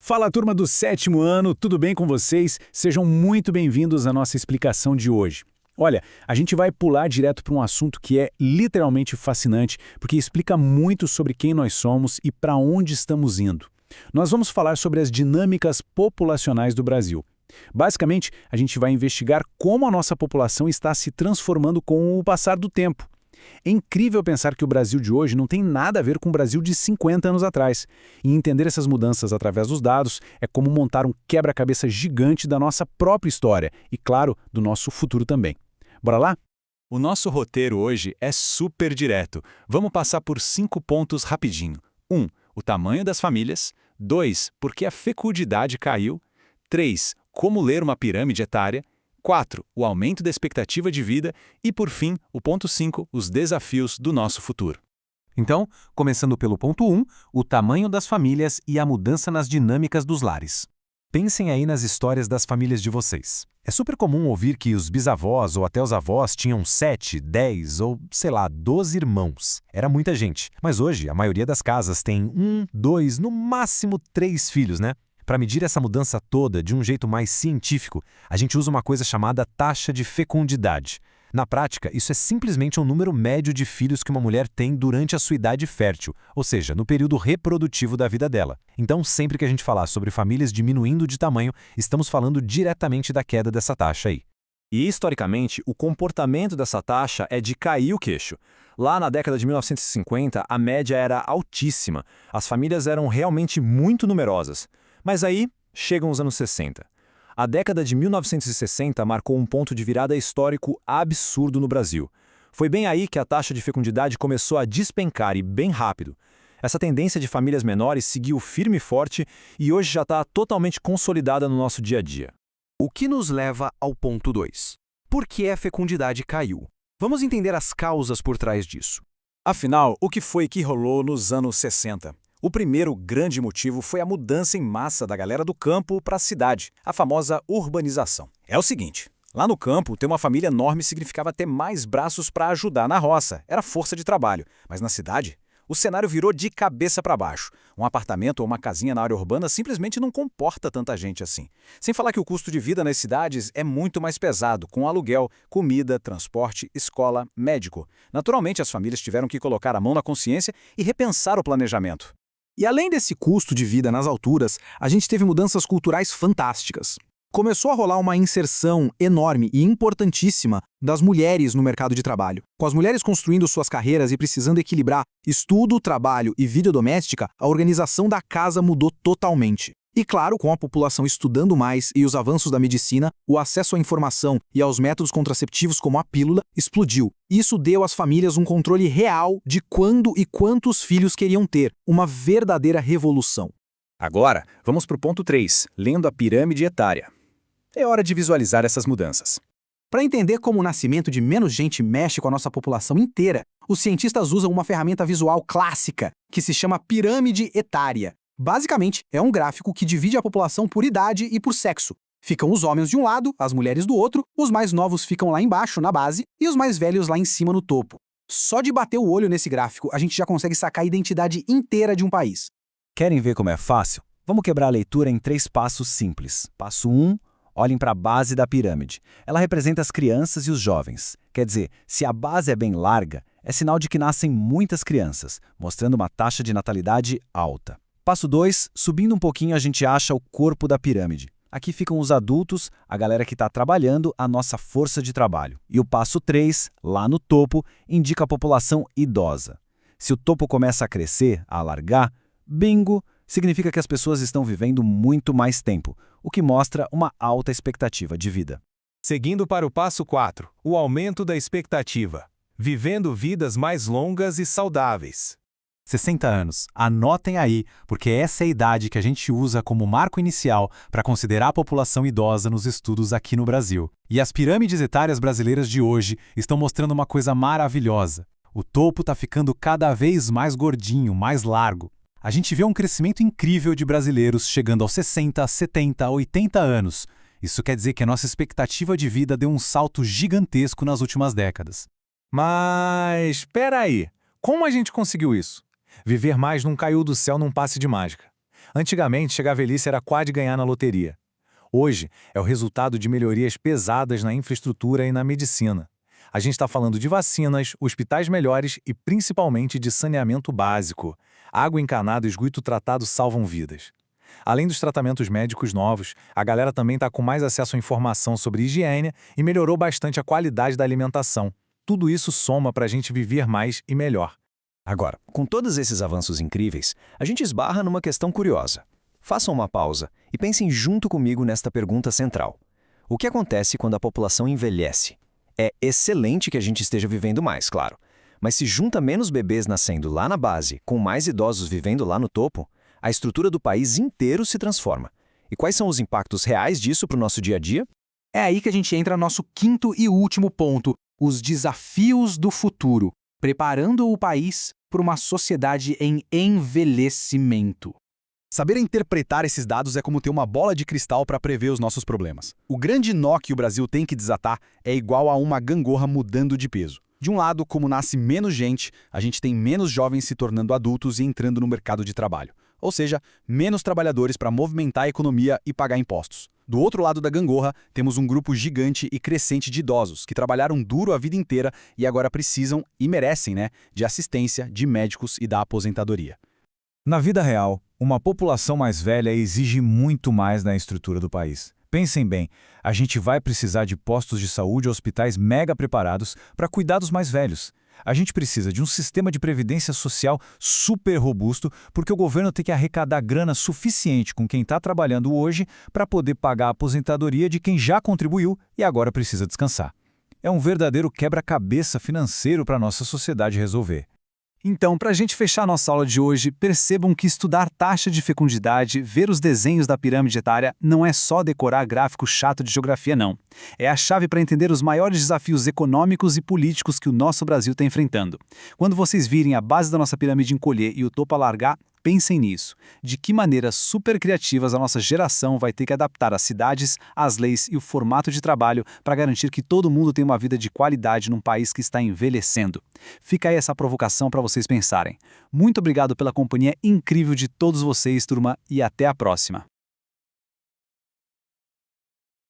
Fala, turma do sétimo ano, tudo bem com vocês? Sejam muito bem-vindos à nossa explicação de hoje. Olha, a gente vai pular direto para um assunto que é literalmente fascinante, porque explica muito sobre quem nós somos e para onde estamos indo. Nós vamos falar sobre as dinâmicas populacionais do Brasil. Basicamente, a gente vai investigar como a nossa população está se transformando com o passar do tempo. É incrível pensar que o Brasil de hoje não tem nada a ver com o Brasil de 50 anos atrás. E entender essas mudanças através dos dados é como montar um quebra-cabeça gigante da nossa própria história e, claro, do nosso futuro também. Bora lá? O nosso roteiro hoje é super direto. Vamos passar por 5 pontos rapidinho. 1. O tamanho das famílias. 2. Por que a fecundidade caiu. 3. Como ler uma pirâmide etária. 4. O aumento da expectativa de vida. E, por fim, o ponto 5, os desafios do nosso futuro. Então, começando pelo ponto 1, o tamanho das famílias e a mudança nas dinâmicas dos lares. Pensem aí nas histórias das famílias de vocês. É super comum ouvir que os bisavós ou até os avós tinham 7, 10 ou, sei lá, 12 irmãos. Era muita gente. Mas hoje, a maioria das casas tem 1, 2, no máximo 3 filhos, né? Para medir essa mudança toda de um jeito mais científico, a gente usa uma coisa chamada taxa de fecundidade. Na prática, isso é simplesmente um número médio de filhos que uma mulher tem durante a sua idade fértil, ou seja, no período reprodutivo da vida dela. Então, sempre que a gente falar sobre famílias diminuindo de tamanho, estamos falando diretamente da queda dessa taxa aí. E, historicamente, o comportamento dessa taxa é de cair o queixo. Lá na década de 1950, a média era altíssima. As famílias eram realmente muito numerosas. Mas aí, chegam os anos 60. A década de 1960 marcou um ponto de virada histórico absurdo no Brasil. Foi bem aí que a taxa de fecundidade começou a despencar e bem rápido. Essa tendência de famílias menores seguiu firme e forte e hoje já está totalmente consolidada no nosso dia a dia. O que nos leva ao ponto 2. Por que a fecundidade caiu? Vamos entender as causas por trás disso. Afinal, o que foi que rolou nos anos 60? O primeiro grande motivo foi a mudança em massa da galera do campo para a cidade, a famosa urbanização. É o seguinte, lá no campo, ter uma família enorme significava ter mais braços para ajudar na roça, era força de trabalho. Mas na cidade, o cenário virou de cabeça para baixo. Um apartamento ou uma casinha na área urbana simplesmente não comporta tanta gente assim. Sem falar que o custo de vida nas cidades é muito mais pesado, com aluguel, comida, transporte, escola, médico. Naturalmente, as famílias tiveram que colocar a mão na consciência e repensar o planejamento. E além desse custo de vida nas alturas, a gente teve mudanças culturais fantásticas. Começou a rolar uma inserção enorme e importantíssima das mulheres no mercado de trabalho. Com as mulheres construindo suas carreiras e precisando equilibrar estudo, trabalho e vida doméstica, a organização da casa mudou totalmente. E claro, com a população estudando mais e os avanços da medicina, o acesso à informação e aos métodos contraceptivos como a pílula explodiu. Isso deu às famílias um controle real de quando e quantos filhos queriam ter, uma verdadeira revolução. Agora, vamos para o ponto 3, lendo a pirâmide etária. É hora de visualizar essas mudanças. Para entender como o nascimento de menos gente mexe com a nossa população inteira, os cientistas usam uma ferramenta visual clássica, que se chama pirâmide etária. Basicamente, é um gráfico que divide a população por idade e por sexo. Ficam os homens de um lado, as mulheres do outro, os mais novos ficam lá embaixo, na base, e os mais velhos lá em cima, no topo. Só de bater o olho nesse gráfico, a gente já consegue sacar a identidade inteira de um país. Querem ver como é fácil? Vamos quebrar a leitura em 3 passos simples. Passo 1, olhem para a base da pirâmide. Ela representa as crianças e os jovens. Quer dizer, se a base é bem larga, é sinal de que nascem muitas crianças, mostrando uma taxa de natalidade alta. Passo 2, subindo um pouquinho a gente acha o corpo da pirâmide. Aqui ficam os adultos, a galera que está trabalhando, a nossa força de trabalho. E o passo 3, lá no topo, indica a população idosa. Se o topo começa a crescer, a alargar, bingo, significa que as pessoas estão vivendo muito mais tempo, o que mostra uma alta expectativa de vida. Seguindo para o passo 4, o aumento da expectativa. Vivendo vidas mais longas e saudáveis. 60 anos. Anotem aí, porque essa é a idade que a gente usa como marco inicial para considerar a população idosa nos estudos aqui no Brasil. E as pirâmides etárias brasileiras de hoje estão mostrando uma coisa maravilhosa. O topo está ficando cada vez mais gordinho, mais largo. A gente vê um crescimento incrível de brasileiros chegando aos 60, 70, 80 anos. Isso quer dizer que a nossa expectativa de vida deu um salto gigantesco nas últimas décadas. Mas, espera aí, como a gente conseguiu isso? Viver mais não caiu do céu num passe de mágica. Antigamente, chegar à velhice era quase ganhar na loteria. Hoje, é o resultado de melhorias pesadas na infraestrutura e na medicina. A gente está falando de vacinas, hospitais melhores e principalmente de saneamento básico. Água encanada e esgoto tratado salvam vidas. Além dos tratamentos médicos novos, a galera também está com mais acesso à informação sobre higiene e melhorou bastante a qualidade da alimentação. Tudo isso soma para a gente viver mais e melhor. Agora, com todos esses avanços incríveis, a gente esbarra numa questão curiosa. Façam uma pausa e pensem junto comigo nesta pergunta central. O que acontece quando a população envelhece? É excelente que a gente esteja vivendo mais, claro. Mas se junta menos bebês nascendo lá na base, com mais idosos vivendo lá no topo, a estrutura do país inteiro se transforma. E quais são os impactos reais disso para o nosso dia a dia? É aí que a gente entra no nosso quinto e último ponto, os desafios do futuro, preparando o país para uma sociedade em envelhecimento. Saber interpretar esses dados é como ter uma bola de cristal para prever os nossos problemas. O grande nó que o Brasil tem que desatar é igual a uma gangorra mudando de peso. De um lado, como nasce menos gente, a gente tem menos jovens se tornando adultos e entrando no mercado de trabalho. Ou seja, menos trabalhadores para movimentar a economia e pagar impostos. Do outro lado da gangorra, temos um grupo gigante e crescente de idosos que trabalharam duro a vida inteira e agora precisam e merecem, de assistência, de médicos e da aposentadoria. Na vida real, uma população mais velha exige muito mais na estrutura do país. Pensem bem, a gente vai precisar de postos de saúde e hospitais mega preparados para cuidar dos mais velhos. A gente precisa de um sistema de previdência social super robusto, porque o governo tem que arrecadar grana suficiente com quem está trabalhando hoje para poder pagar a aposentadoria de quem já contribuiu e agora precisa descansar. É um verdadeiro quebra-cabeça financeiro para a nossa sociedade resolver. Então, para a gente fechar nossa aula de hoje, percebam que estudar taxa de fecundidade, ver os desenhos da pirâmide etária, não é só decorar gráfico chato de geografia, não. É a chave para entender os maiores desafios econômicos e políticos que o nosso Brasil está enfrentando. Quando vocês virem a base da nossa pirâmide encolher e o topo alargar, pensem nisso. De que maneiras super criativas a nossa geração vai ter que adaptar as cidades, as leis e o formato de trabalho para garantir que todo mundo tenha uma vida de qualidade num país que está envelhecendo. Fica aí essa provocação para vocês pensarem. Muito obrigado pela companhia incrível de todos vocês, turma, e até a próxima.